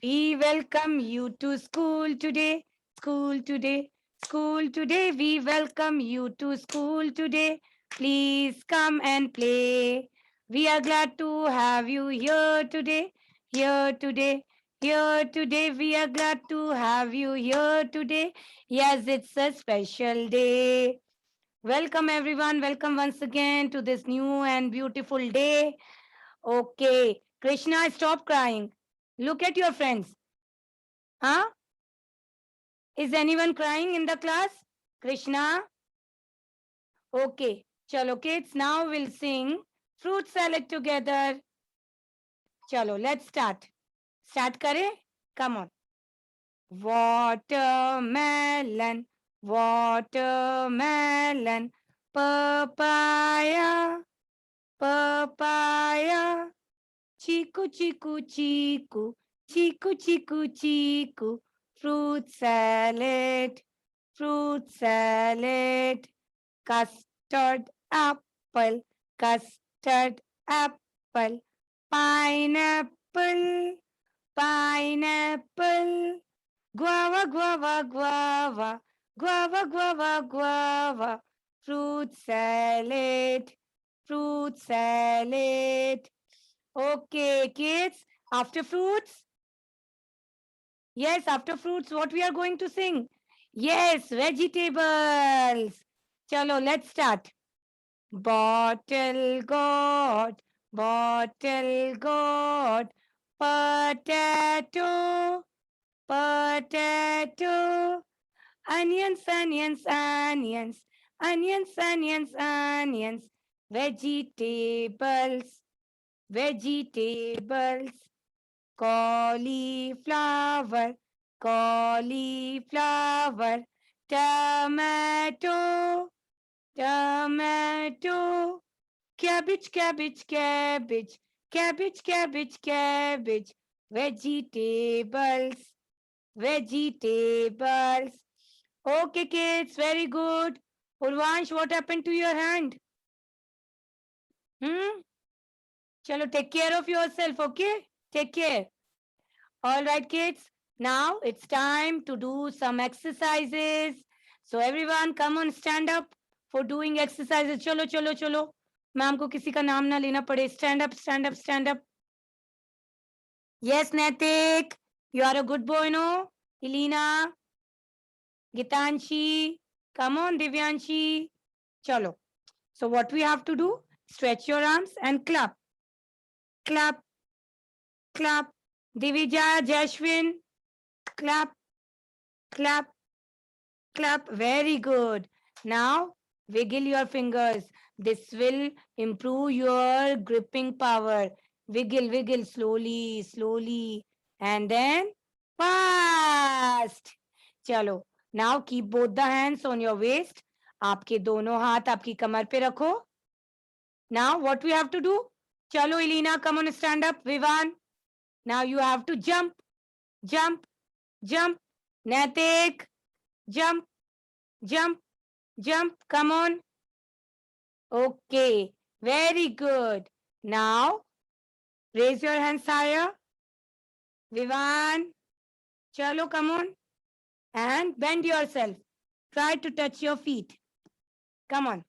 We welcome you to school today. School today. School today. We welcome you to school today. Please come and play. We are glad to have you here today. Here today. Here today. We are glad to have you here today. Yes, it's a special day. Welcome everyone. Welcome once again to this new and beautiful day. Okay. Krishna, stop crying. Look at your friends. Huh? Is anyone crying in the class? Krishna? Okay. Chalo kids, now we'll sing fruit salad together. Chalo, let's start. Start kare? Come on. Watermelon, watermelon, papaya, papaya, chiku, chiku, chiku, chiku, chiku, chiku, fruit salad, fruit salad. Custard apple, custard apple, pineapple, pineapple, guava, guava, guava, guava, guava, guava, fruit salad, fruit salad. Okay, kids, after fruits, yes, after fruits, what we are going to sing? Yes, vegetables. Chalo, let's start. Bottle gourd, bottle gourd, potato, potato, onions, onions, onions, onions, onions, onions, vegetables, vegetables, cauliflower, cauliflower, tomato, tomato, cabbage, cabbage, cabbage, cabbage, cabbage, cabbage, vegetables, vegetables. Okay, kids, very good. Urvansh, what happened to your hand? Hmm? Chalo, take care of yourself, okay? Take care. All right, kids. Now it's time to do some exercises. So everyone, come on, stand up for doing exercises. Chalo, chalo, chalo. Ma'am को किसी का नाम ना लेना पड़े. Stand up, stand up, stand up. Yes, Natik. You are a good boy, no? Elena, Gitanshi. Come on, Divyanshi. Chalo. So what we have to do? Stretch your arms and clap. Clap, clap. Divija, Jashwin. Clap, clap, clap. Very good. Now wiggle your fingers. This will improve your gripping power. Wiggle, wiggle slowly, slowly, and then fast. चलो. Now keep both the hands on your waist. आपके दोनों हाथ आपकी कमर पे रखो. Now what we have to do? चलो Elena, come on, stand up. Vivan. Now you have to jump, jump, jump. Natik, jump, jump, jump. Come on. Okay, very good. Now, raise your hands higher. Vivan, chalo, come on. And bend yourself. Try to touch your feet. Come on.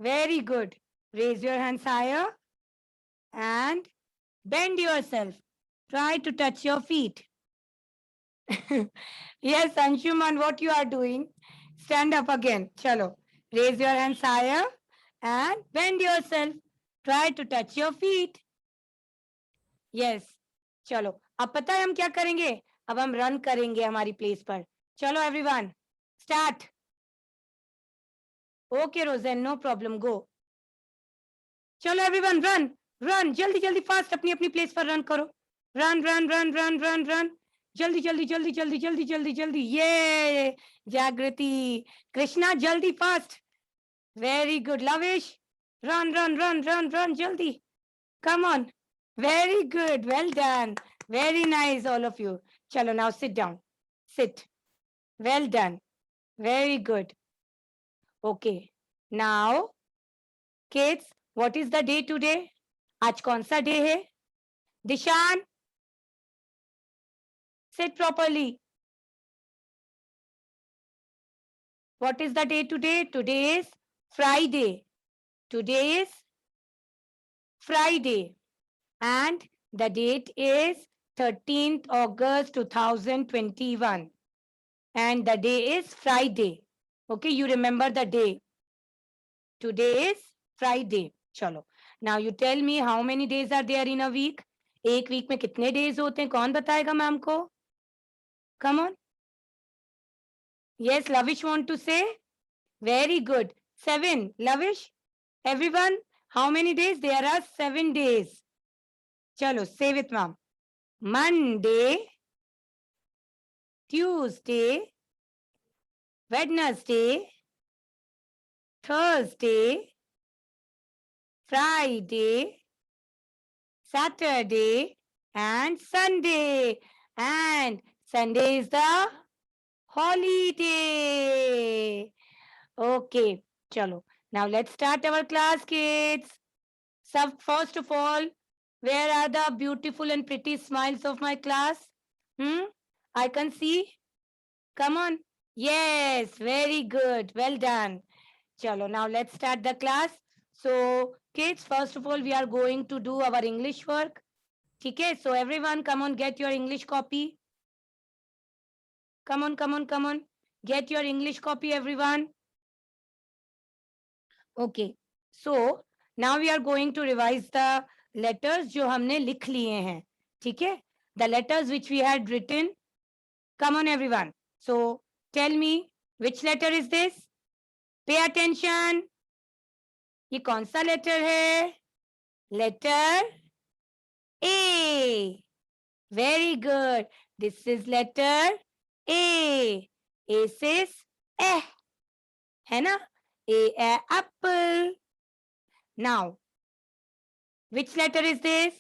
Very good. Raise your hands higher and bend yourself. Try to touch your feet. Yes, Anshuman, what you are doing? Stand up again. Chalo. Raise your hands higher and bend yourself. Try to touch your feet. Yes चलो अब पता है हम क्या करेंगे अब हम run करेंगे हमारी प्लेस पर चलो एवरीवन स्टार्ट ओके रोजेन नो प्रॉब्लम गो चलो एवरीवन रन रन जल्दी जल्दी फास्ट अपनी अपनी प्लेस पर रन करो run run run run run run जल्दी जल्दी जल्दी जल्दी जल्दी जल्दी जल्दी ये जागृति कृष्णा जल्दी fast very good Lavish run run run run run जल्दी come on Very good. Well done. Very nice, all of you. Chalo, now sit down. Sit. Well done. Very good. Okay. Now, kids, what is the day today? आज कौन सा day है? Dishan, Sit properly. What is the day today? Today is Friday. Today is Friday. And the date is 13th August 2021. And the day is Friday. Okay, you remember the day. Today is Friday. Chalo. Now you tell me how many days are there in a week? एक week में कितने days होते हैं? कौन बताएगा ma'am को? Come on. Yes, Lavish want to say? Very good. 7. Lavish? Everyone? How many days? There are 7 days. Chalo, say with ma'am. Monday, Tuesday, Wednesday, Thursday, Friday, Saturday, and Sunday. And Sunday is the holiday. Okay, chalo. Now let's start our class, kids. So first of all, where are the beautiful and pretty smiles of my class? I can see. Come on. Yes, very good. Well done. Chalo, now let's start the class. So, kids, first of all, we are going to do our English work. Okay, so everyone, come on, get your English copy. Come on, come on, come on. Get your English copy, everyone. Okay, so now we are going to revise the letters जो हमने लिख लिए हैं. ठीक है? The letters which we had written. Come on, everyone. So, tell me, which letter is this? Pay attention. ये कौन सा letter है? Letter A. Very good. This is letter A. A says eh. है ना? A apple. Now, which letter is this?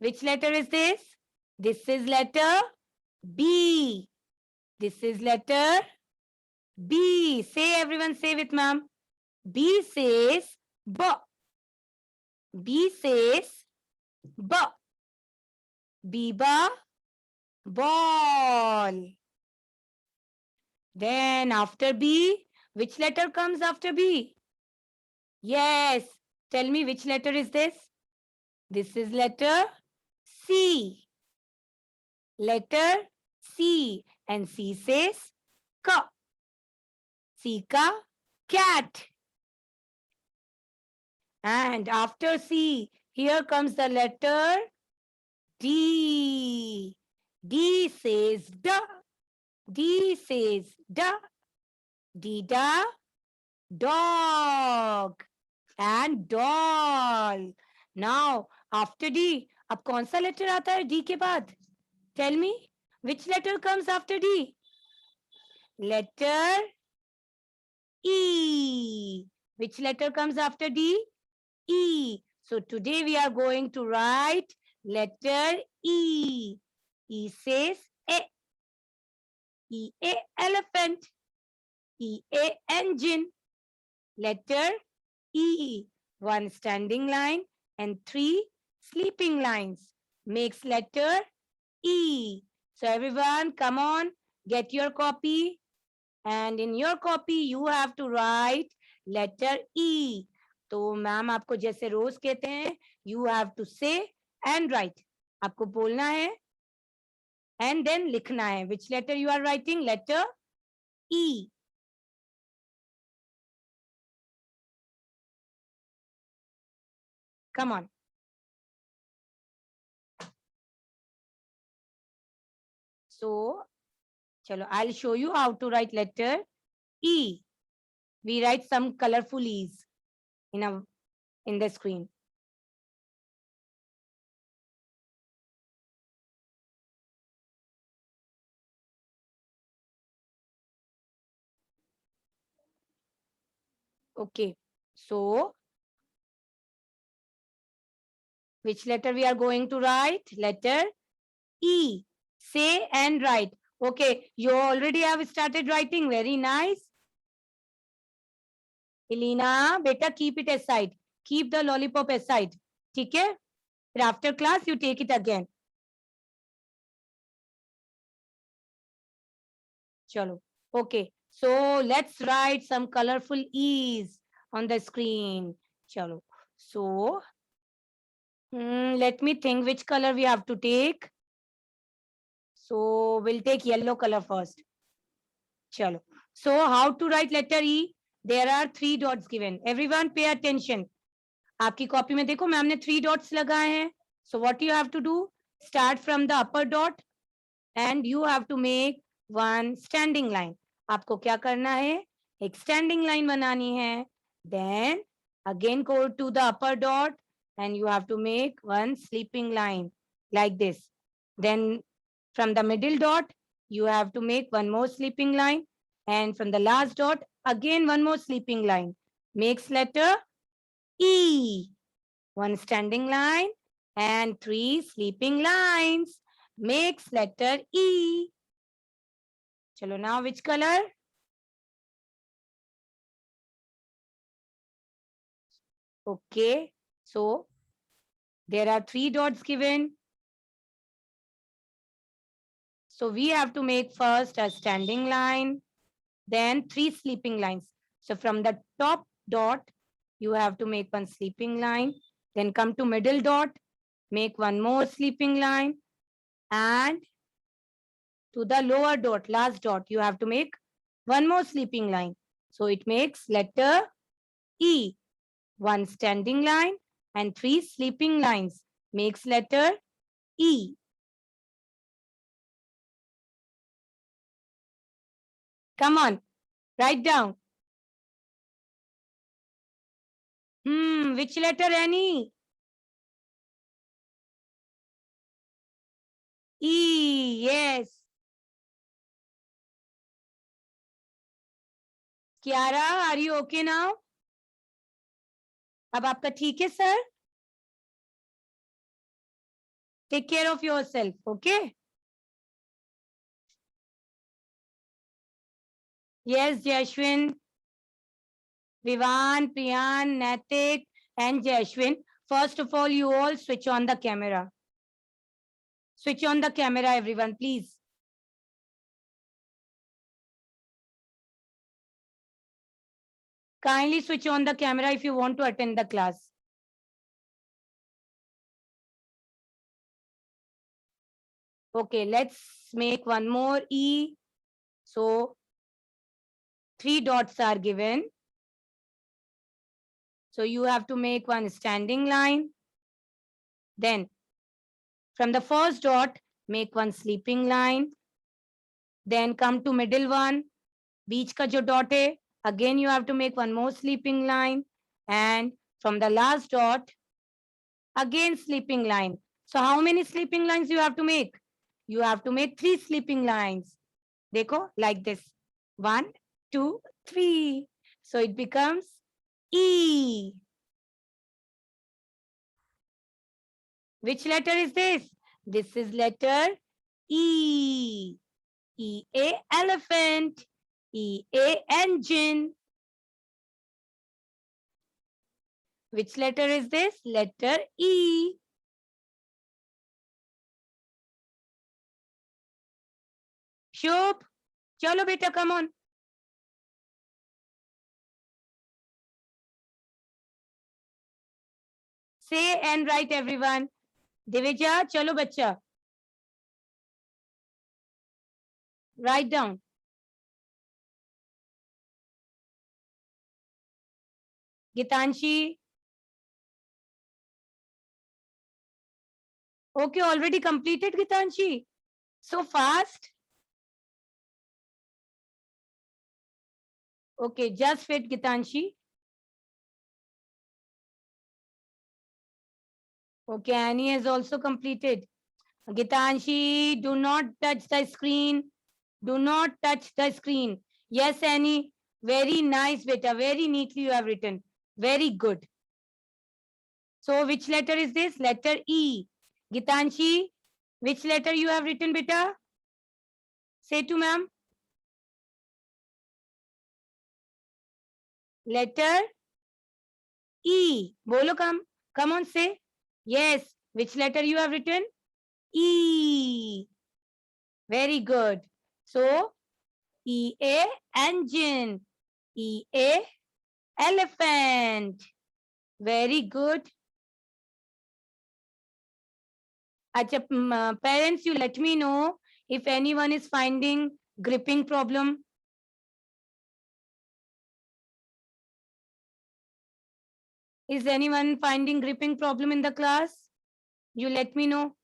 Which letter is this? This is letter B. This is letter B. Say, everyone, say with ma'am. B says B. B says B. Biba, ball. Then after B, which letter comes after B? Yes. Tell me, which letter is this? This is letter C. Letter C. And C says ka. C ka cat. And after C, here comes the letter D. D says da. D says da. Dida, dog. And doll. Now, after D, अब कौन सा letter आता है D के बाद? Tell me, which letter comes after D? Letter E. Which letter comes after D? E. So today we are going to write letter E. E says A. E-A elephant. E-A engine. Letter E. 1 standing line and 3 sleeping lines makes letter E. So everyone, come on, get your copy. And in your copy, you have to write letter E. तो ma'am आपको जैसे रोज कहते हैं, you have to say and write. आपको बोलना है and then लिखना है. Which letter you are writing? Letter E. Come on. So, chalo, I'll show you how to write letter E. We write some colorful E's in the screen. Okay, so which letter we are going to write? Letter E. Say and write. Okay, you already have started writing. Very nice. Elena, beta, keep it aside. Keep the lollipop aside. Okay? After class, you take it again. Chalo. Okay. So let's write some colorful E's on the screen. Chalo. So let me think which color we have to take. So we'll take yellow color first. Chalo. So how to write letter E? There are 3 dots given. Everyone pay attention. आपकी copy में देखो ma'am ने 3 dots लगाए हैं. So what you have to do? Start from the upper dot and you have to make one standing line. आपको क्या करना है? एक standing line बनानी है. Then again go to the upper dot and you have to make one sleeping line like this. Then from the middle dot, you have to make one more sleeping line. And from the last dot, again one more sleeping line. Makes letter E. One standing line and 3 sleeping lines. Makes letter E. Chalo, now which color? Okay. So there are 3 dots given. So we have to make first a standing line, then 3 sleeping lines. So from the top dot, you have to make one sleeping line, then come to middle dot, make one more sleeping line, and to the lower dot, last dot, you have to make one more sleeping line. So it makes letter E. One standing line and 3 sleeping lines makes letter E. Come on, write down. Which letter any? E, yes. Kiara, are you okay now? अब आपका ठीक है sir? Take care of yourself, okay? Yes, Jashwin, Vivan, Priyan, Natik, and Jashwin. First of all, you all switch on the camera. Switch on the camera, everyone, please. Kindly switch on the camera if you want to attend the class. Okay, let's make one more E. So 3 dots are given. So you have to make one standing line. Then from the first dot, make one sleeping line. Then come to middle one. Beach ka jo dot hai, again you have to make one more sleeping line. And from the last dot, again sleeping line. So how many sleeping lines you have to make? You have to make 3 sleeping lines. Dekho, like this. 1, 2, 3. So it becomes E. Which letter is this? This is letter E. E, A, elephant. E, A, engine. Which letter is this? Letter E. Shubh, chalo beta, come on. Say and write, everyone. Divija, chalo bacha. Write down. Gitanshi. Okay, already completed, Gitanshi. So fast. Okay, just wait, Gitanshi. Okay, Annie has also completed. Gitanshi, do not touch the screen. Do not touch the screen. Yes, Annie. Very nice, beta. Very neatly you have written. Very good. So which letter is this? Letter E. Gitanshi, which letter you have written, beta? Say to ma'am. Letter E. Bolo, come. Come on, say. Yes. Which letter you have written? E. Very good. So E-A, engine. E-A, elephant. Very good. Acha, parents, you let me know if anyone is finding gripping problem. Is anyone finding gripping problem in the class? You let me know.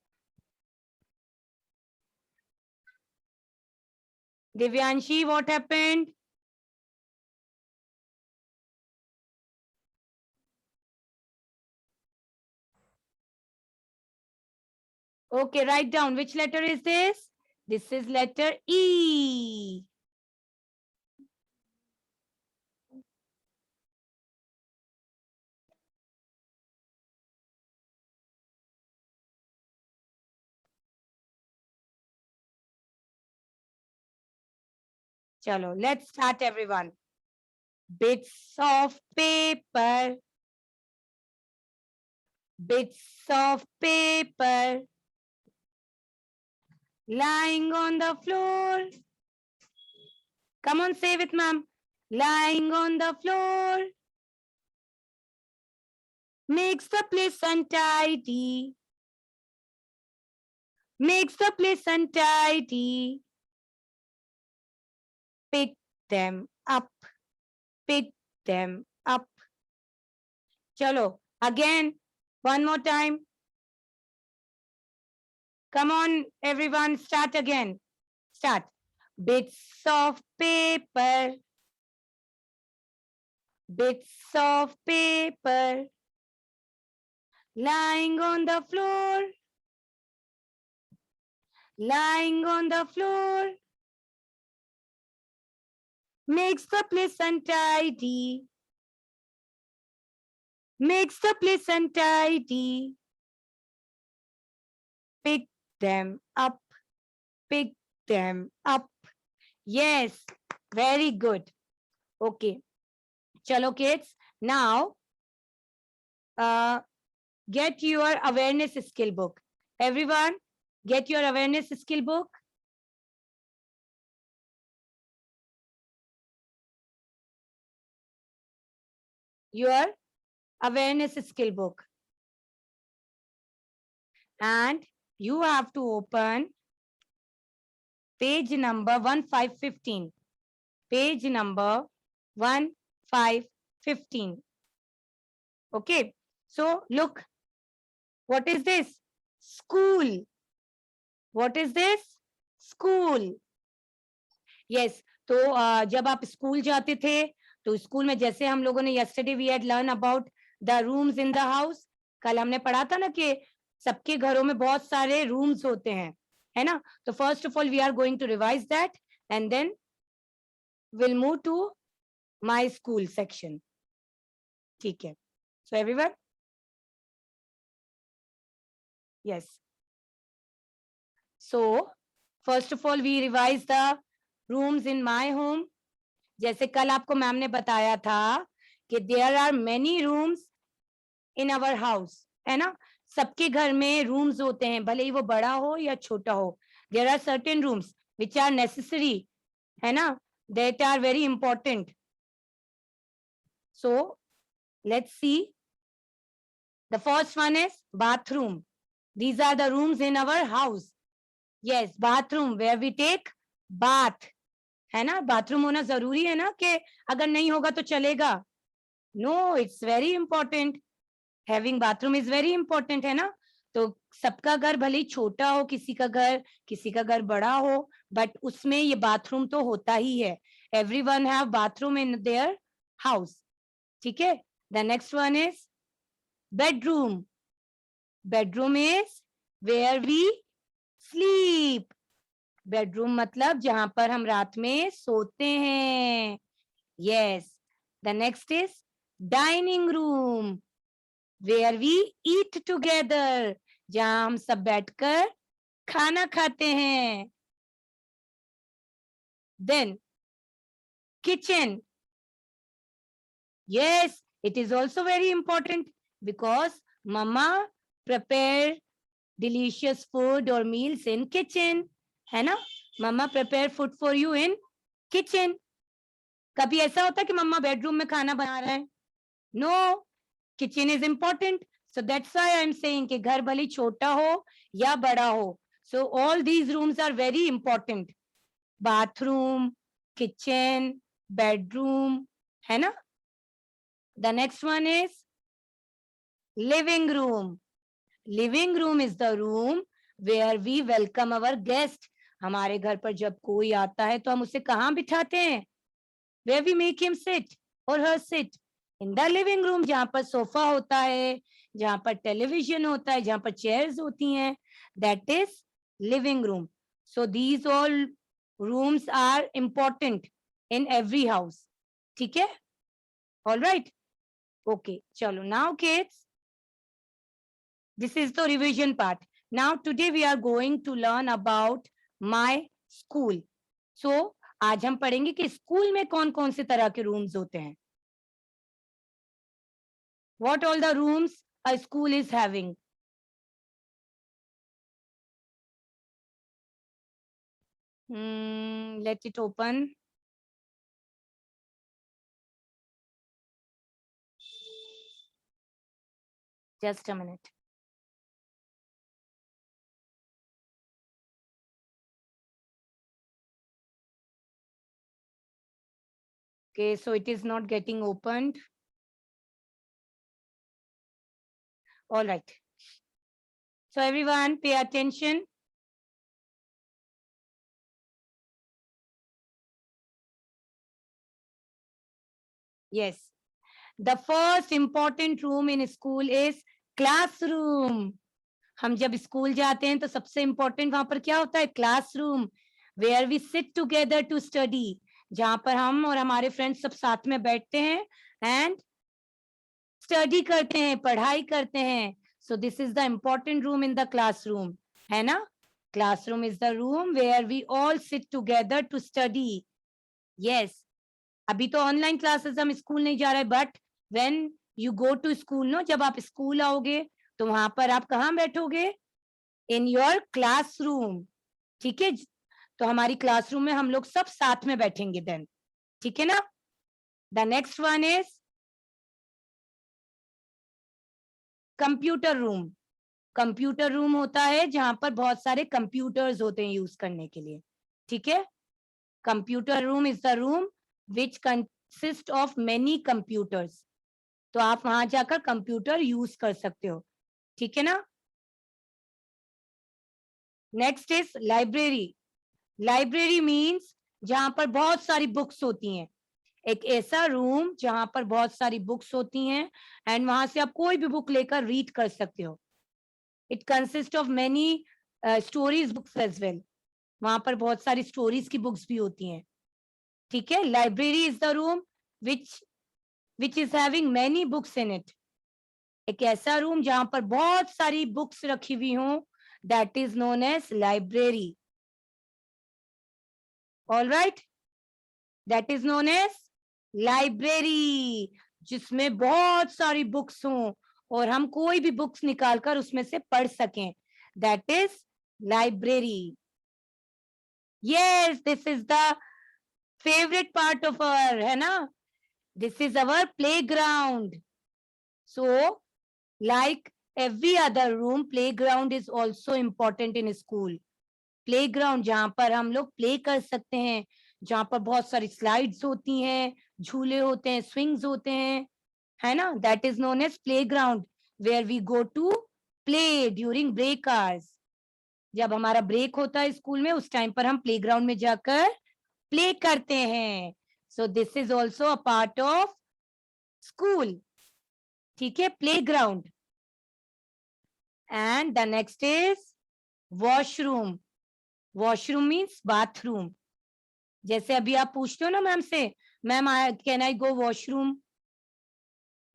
Divyanshi, what happened? Okay, write down. Which letter is this? This is letter E. Chalo, let's start everyone. Bits of paper. Bits of paper. Lying on the floor. Come on, say with ma'am. Lying on the floor. Makes the place untidy. Makes the place untidy. Pick them up. Pick them up. Chalo, again, one more time. Come on, everyone, start again. Start. Bits of paper. Bits of paper. Lying on the floor. Lying on the floor. Makes the place untidy. Makes the place untidy. Pick them up. Pick them up. Yes, very good. Okay. Chalo kids, now get your awareness skill book. Everyone, get your awareness skill book. Your awareness skill book. And you have to open page number 1515. Page number 1515. Okay. So look, what is this? School. What is this? School. Yes. तो जब आप school जाते थे तो school में जैसे हम लोगों ने yesterday we had learned about the rooms in the house. कल हमने पढ़ा था ना कि सबके घरों में बहुत सारे rooms होते हैं, है ना? तो first of all we are going to revise that and then we'll move to my school section. ठीक है. So everyone? Yes. So first of all we revise the rooms in my home. जैसे कल आपको ma'am ने बताया था कि there are many rooms in our house, है ना? सबके घर में rooms होते हैं, भले ही वो बड़ा हो या छोटा हो. There are certain rooms which are necessary, है ना? That are very important. So let's see. The first one is bathroom. These are the rooms in our house. Yes, bathroom where we take bath. है ना? Bathroom होना जरूरी है ना कि अगर नहीं होगा तो चलेगा? No, it's very important. Having bathroom is very important, है ना? तो सबका घर भले ही छोटा हो, किसी का घर बड़ा हो, but उसमें ये बाथरूम तो होता ही है. Everyone have bathroom in their house. ठीक है? The next one is bedroom. Bedroom is where we sleep. Bedroom मतलब जहां पर हम रात में सोते हैं. Yes. The next is dining room, where we eat together. जहां हम सब बैठकर खाना खाते हैं. Then kitchen. Yes, it is also very important because mama prepare delicious food or meals in kitchen. है ना? Mama prepare food for you in kitchen, कभी ऐसा होता है कि मम्मा बेडरूम में खाना बना रहे हैं? No, kitchen is important. So that's why I am saying कि घर भले छोटा हो या बड़ा हो, so all these rooms are very important. Bathroom, kitchen, bedroom, है ना? The next one is living room. Living room is the room where we welcome our guest. हमारे घर पर जब कोई आता है तो हम उसे कहाँ बिठाते हैं? Where we make him sit और हर sit in the living room, जहां पर सोफा होता है, जहां पर टेलीविजन होता है, जहां पर चेयर्स होती हैं, that is living room. So these all rooms are important in every house. ठीक है? All right, okay. चलो, now kids, this is the revision part. Now today we are going to learn about my school. So आज हम पढ़ेंगे कि school में कौन कौन से तरह के रूम्स होते हैं. What all the rooms a school is having. Let it open. Just a minute. Okay, so it is not getting opened. All right. So everyone pay attention. Yes. The first important room in school is classroom. हम जब school जाते हैं तो सबसे important वहां पर क्या होता है? Classroom, where we sit together to study, जहां पर हम और हमारे फ्रेंड्स सब साथ में बैठते हैं एंड स्टडी करते हैं, पढ़ाई करते हैं. So this is the important room in the classroom, है ना? Classroom is the room where we all sit together to study. Yes, अभी तो ऑनलाइन क्लासेस, हम स्कूल नहीं जा रहे, but when you go to school, no, जब आप स्कूल आओगे तो वहां पर आप कहाँ बैठोगे? In your classroom. ठीक है? तो हमारी क्लासरूम में हम लोग सब साथ में बैठेंगे देन. ठीक है ना? The next one is computer room. Computer room होता है जहां पर बहुत सारे कंप्यूटर्स होते हैं यूज करने के लिए. ठीक है? Computer room is the room which consist of many computers. तो आप वहां जाकर कंप्यूटर यूज कर सकते हो. ठीक है ना? Next is library. Library means जहां पर बहुत सारी बुक्स होती हैं. एक ऐसा रूम जहां पर बहुत सारी बुक्स होती हैं एंड वहां से आप कोई भी बुक लेकर रीड कर सकते हो. It consist of many stories books as well. वहां पर बहुत सारी स्टोरीज की बुक्स भी होती हैं. ठीक है? Library is the room which which is having many books in it. एक ऐसा रूम जहां पर बहुत सारी बुक्स रखी हुई हों, that is known as library. All right, that is known as library, जिसमें बहुत सारी बुक्स हों और हम कोई भी बुक्स निकालकर उसमें से पढ़ सकें, that is library. Yes, this is the favourite part of our, है ना? This is our playground. So like every other room, playground is also important in school. Playground जहां पर हम लोग प्ले कर सकते हैं, जहां पर बहुत सारी स्लाइड्स होती हैं, झूले होते हैं, स्विंग्स होते हैं, है ना? That is known as playground where we go to play during break hours. जब हमारा ब्रेक होता है स्कूल में, उस टाइम पर हम प्लेग्राउंड में जाकर प्ले करते हैं. So this is also a part of school. ठीक है? Playground. And the next is washroom. Washroom means bathroom. जैसे अभी आप पूछते हो ना मैम से, ma'am can I go washroom?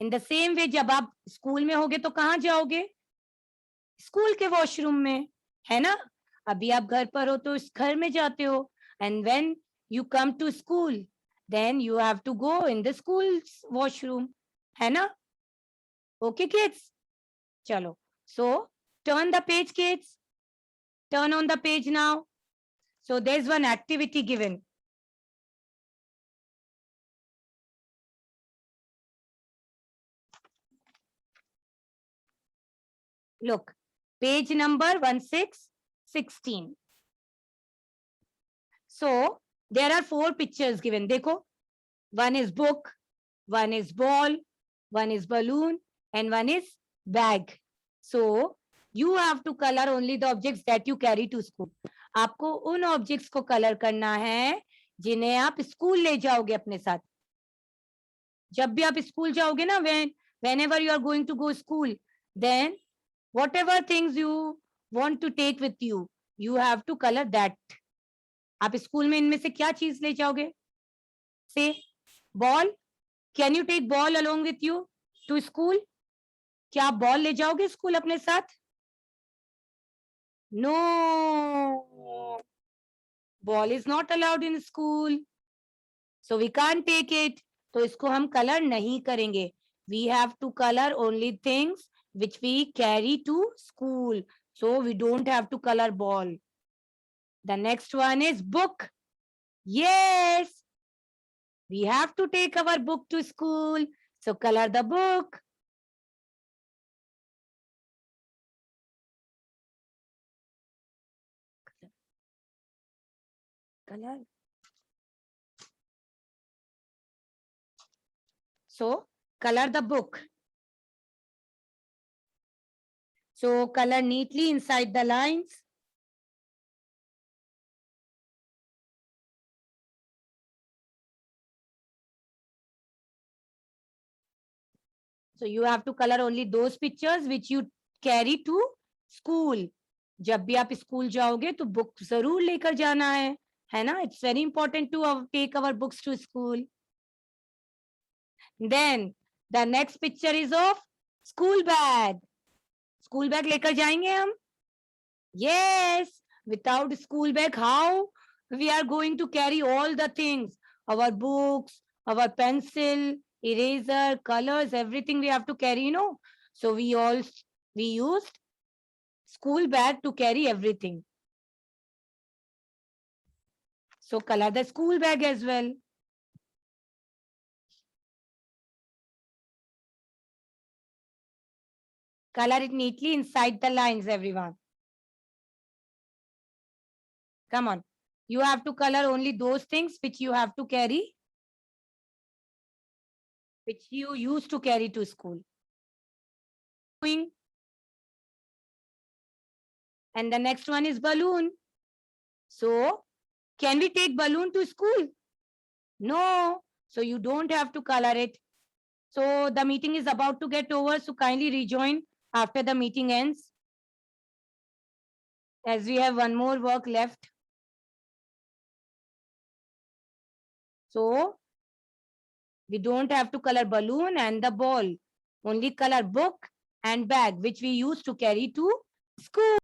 In the same way जब आप स्कूल में होगे तो कहाँ जाओगे? स्कूल के वॉशरूम में, है ना? अभी आप घर पर हो तो इस घर में जाते हो, and when you come to school then you have to go in the school washroom, है ना? ओके किड्स, चलो. So turn the page kids, turn on the page now. So there's one activity given. Look, page number 1616. So there are 4 pictures given. Dekho, one is book, one is ball, one is balloon, and one is bag. So you have to color only the objects that you carry to school. आपको उन objects को color करना है जिन्हें आप school ले जाओगे अपने साथ. जब भी आप स्कूल जाओगे ना, whenever you are going to go school, then whatever things you want to take with you, you have to color that. आप स्कूल में इनमें से क्या चीज ले जाओगे? Say ball. Can you take ball along with you to school? क्या आप बॉल ले जाओगे स्कूल अपने साथ? No, ball is not allowed in school, so we can't take it. तो इसको हम कलर नहीं करेंगे. We have to colour only things which we carry to school. So we don't have to color ball. The next one is book. Yes, we have to take our book to school. So color the book. Color. So color the book. So color neatly inside the lines. So you have to color only those pictures which you carry to school. जब भी आप school जाओगे तो book जरूर लेकर जाना है ना? It's very important to take our books to school. Then the next picture is of school bag. School bag लेकर जाएंगे हम? Yes. Without school bag, how we are going to carry all the things? Our books, our pencil, eraser, colors, everything we have to carry, you know. So we used school bag to carry everything. So color the school bag as well. Color it neatly inside the lines, everyone. Come on. You have to color only those things which you have to carry, which you used to carry to school. And the next one is balloon. So, can we take balloon to school? No. So you don't have to color it. So the meeting is about to get over. So kindly rejoin after the meeting ends, as we have one more work left. So we don't have to color balloon and the ball. Only color book and bag, which we used to carry to school.